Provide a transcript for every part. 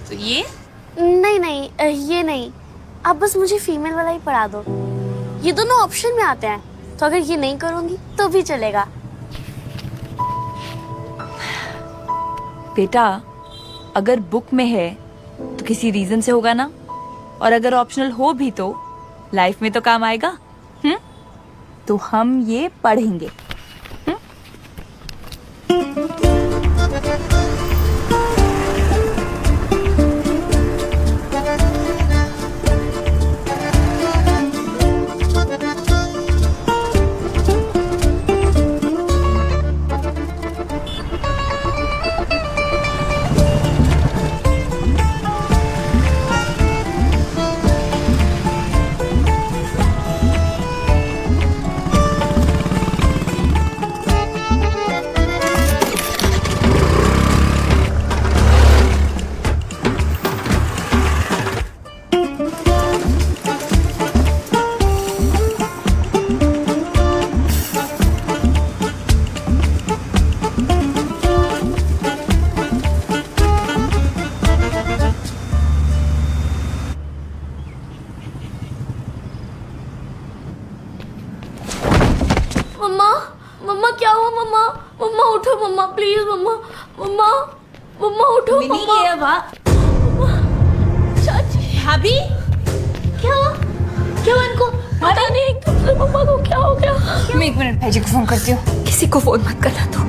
तो ये नहीं नहीं, ये नहीं। आप बस मुझे फीमेल वाला ही पढ़ा दो। ये दोनों ऑप्शन में आते हैं, तो अगर ये नहीं करूंगी तो भी चलेगा। बेटा, अगर बुक में है तो किसी रीजन से होगा ना, और अगर ऑप्शनल हो भी तो लाइफ में तो काम आएगा। तो हम ये पढ़ेंगे। मम्मा, मम्मा क्या हुआ? मम्मा, मम्मा उठो मम्मा, प्लीज मम्मा, मम्मा, मम्मा उठो मम्मा। ये वाह चाची, भाभी, क्या हुआ? क्या हुआ इनको? पता नहीं, एकदम से मम्मा को क्या हो गया? मैं 1 मिनट भाईजी को फोन करती हूँ। किसी को फोन मत करना, तो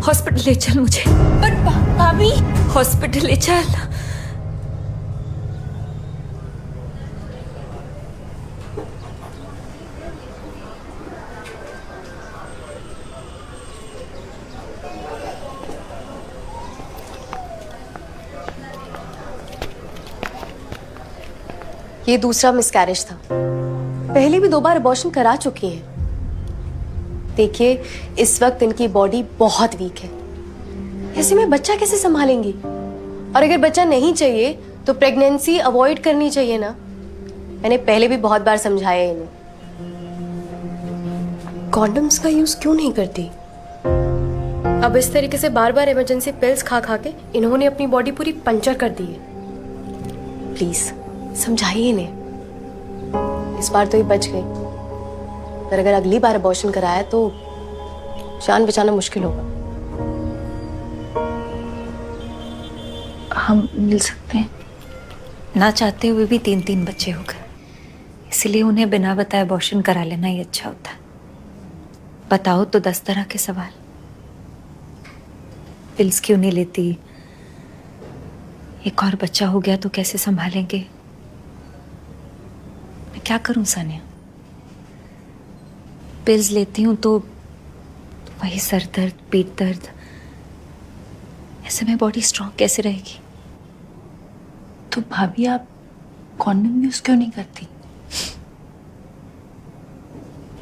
हॉस्पिटल ले चल मुझे। बट भाभी, हॉस्पिटल ले चल। ये दूसरा मिसकैरेज था। पहले भी 2 बार अबॉर्शन करा चुकी हैं। देखिए, इस वक्त इनकी बॉडी बहुत वीक है। ऐसे में बच्चा कैसे संभालेंगी? और अगर बच्चा नहीं चाहिए तो प्रेगनेंसी अवॉइड करनी चाहिए ना। मैंने पहले भी बहुत बार समझाया इन्हें। कॉन्डम्स का यूज क्यों नहीं करती? अब इस तरीके से बार बार इमरजेंसी पिल्स खा खा के इन्होंने अपनी बॉडी पूरी पंचर कर दी है। प्लीज समझाइए इन्हें। इस बार तो ये बच गई, पर अगर अगली बार अबॉर्शन कराया तो जान बचाना मुश्किल होगा। हम मिल सकते हैं? ना चाहते हुए भी 3 बच्चे हो गए, इसलिए उन्हें बिना बताए अबॉर्शन करा लेना ही अच्छा होता है। बताओ तो 10 तरह के सवाल। पिल्स क्यों नहीं लेती? एक और बच्चा हो गया तो कैसे संभालेंगे? मैं क्या करूं सानिया? पिल्स लेती हूं तो वही सर दर्द, पीठ दर्द। ऐसे में बॉडी स्ट्रांग कैसे रहेगी? तो भाभी, आप कॉन्डम यूज क्यों नहीं करती?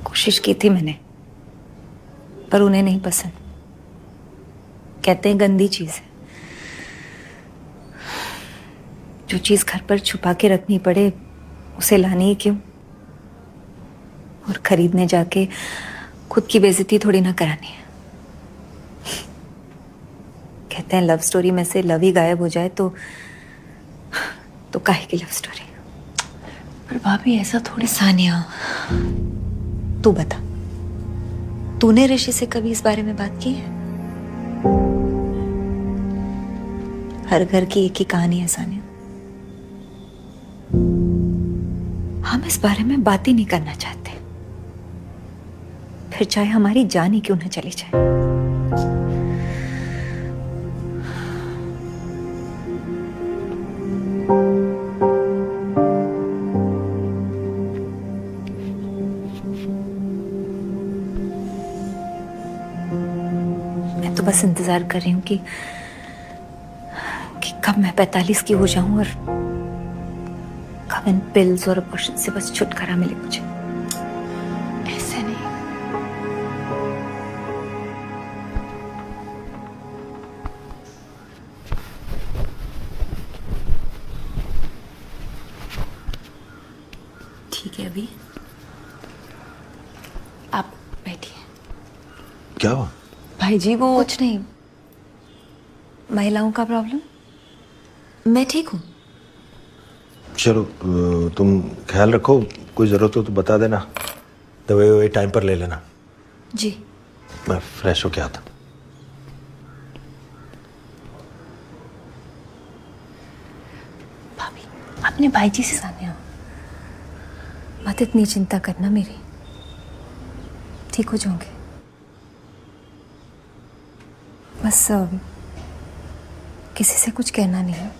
कोशिश की थी मैंने, पर उन्हें नहीं पसंद। कहते हैं गंदी चीज है। जो चीज घर पर छुपा के रखनी पड़े उसे लानी ही क्यों? और खरीदने जाके खुद की बेइज्जती थोड़ी ना करानी है। कहते हैं लव स्टोरी में से लव ही गायब हो जाए तो काहे की लव स्टोरी? पर भाभी, ऐसा थोड़ी। सानिया, तू बता, तूने ऋषि से कभी इस बारे में बात की है? हर घर की एक ही कहानी है सानिया। हम इस बारे में बात ही नहीं करना चाहते, फिर चाहे हमारी जान ही क्यों न चली जाए। मैं तो बस इंतजार कर रही हूँ कि कब मैं 45 की हो जाऊं और कब इन पिल्स और अबॉर्शन से बस छुटकारा मिले मुझे। ऐसे नहीं। ठीक है, अभी आप बैठिए। क्या हुआ? भाई जी, वो कुछ नहीं, महिलाओं का प्रॉब्लम। मैं ठीक हूँ। चलो तुम ख्याल रखो, कोई ज़रूरत हो तो बता देना, दवाई ववाई टाइम पर ले लेना। जी। मैं फ्रेश होके आता। भाभी, अपने भाई जी से सामने आओ, मत इतनी चिंता करना मेरी, ठीक हो जाओगे। बस किसी से कुछ कहना नहीं है।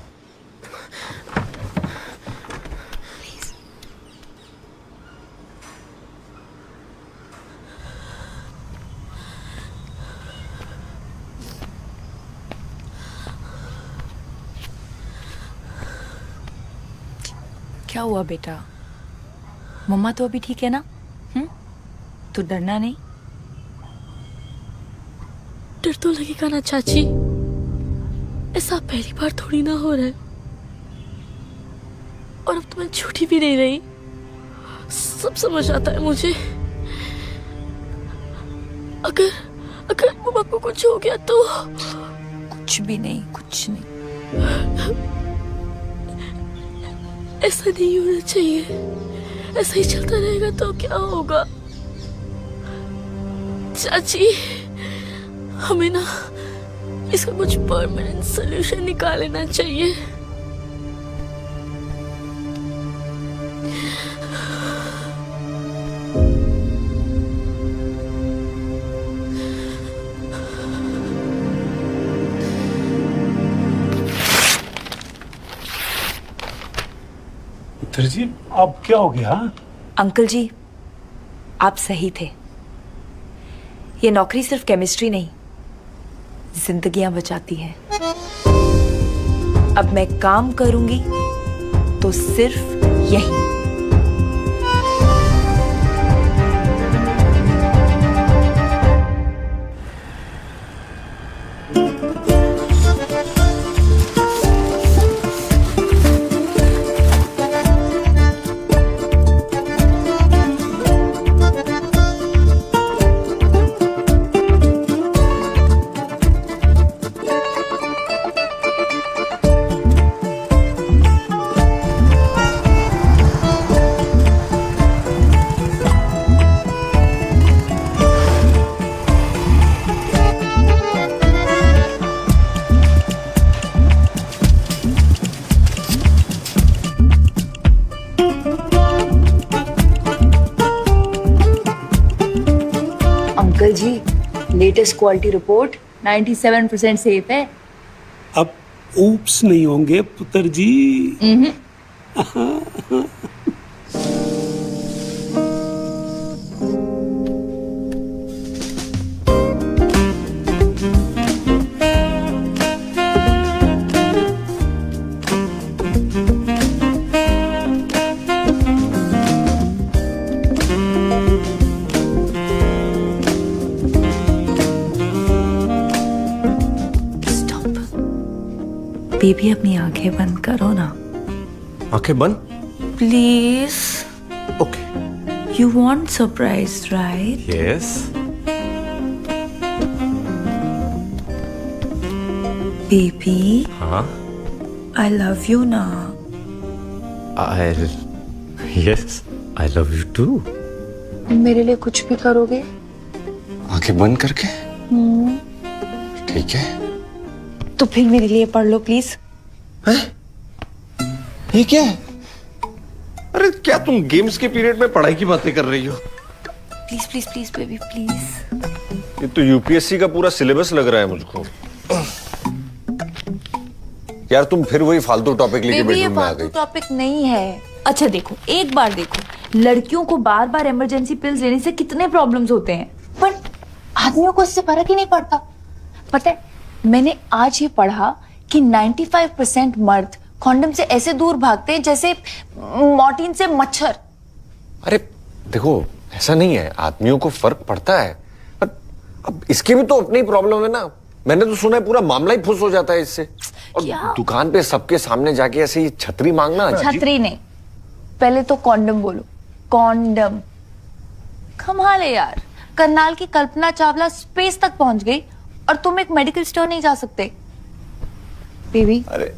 क्या हुआ बेटा? मम्मा तो अभी ठीक है ना? तू डरना नहीं। डर तो लगेगा ना चाची, ऐसा पहली बार थोड़ी ना हो रहा है। और अब तो मैं झूठी भी नहीं रही, सब समझ आता है मुझे। अगर अगर मम्मा को कुछ हो गया तो? कुछ भी नहीं, कुछ नहीं। ऐसा नहीं होना चाहिए, ऐसा ही चलता रहेगा तो क्या होगा? चाची, हमें ना इसका कुछ परमानेंट सलूशन निकाल लेना चाहिए। पुत्र जी, अब क्या हो गया? अंकल जी, आप सही थे। ये नौकरी सिर्फ केमिस्ट्री नहीं, जिंदगियां बचाती है। अब मैं काम करूंगी तो सिर्फ यही। अंकल जी, लेटेस्ट क्वालिटी रिपोर्ट 97% सेफ है। अब ऊप्स नहीं होंगे पुत्र जी। बेबी, अपनी आंखें बंद करो ना आंखें बंद? Please. Okay. You want surprise right? Yes. Baby, हाँ। आई लव यू ना। Yes, I love you too. मेरे लिए कुछ भी करोगे? आंखें बंद करके? ठीक है। तो फिर मेरे लिए पढ़ लो प्लीज। ये क्या है? अरे क्या तुम गेम्स के पीरियड में पढ़ाई की बातें कर रही हो? Please please please baby please. ये तो यूपीएससी का पूरा सिलेबस लग रहा है मुझको। यार तुम फिर वही फालतू टॉपिक लेके बेबी, ये बेडरूम में आ फालतू गई। टॉपिक नहीं है। अच्छा देखो, एक बार देखो, लड़कियों को बार बार इमरजेंसी पिल्स लेने से कितने प्रॉब्लम्स होते हैं, पर आदमियों को इससे फर्क ही नहीं पड़ता। पता है, मैंने आज ये पढ़ा कि 95% मर्द कॉन्डम से ऐसे दूर भागते हैं जैसे मॉर्टिन से मच्छर। अरे देखो, ऐसा नहीं है, आदमियों को फर्क पड़ता है, पर अब इसकी भी तो अपनी प्रॉब्लम है ना। मैंने तो सुना है पूरा मामला ही फुस हो जाता है इससे। और दुकान पे सबके सामने जाके ऐसे ही छतरी मांगना। छतरी नहीं, पहले तो कॉन्डम बोलो, कॉन्डम। कमाल है यार, करनाल की कल्पना चावला स्पेस तक पहुंच गई और तुम एक मेडिकल स्टोर नहीं जा सकते। बेबी, अरे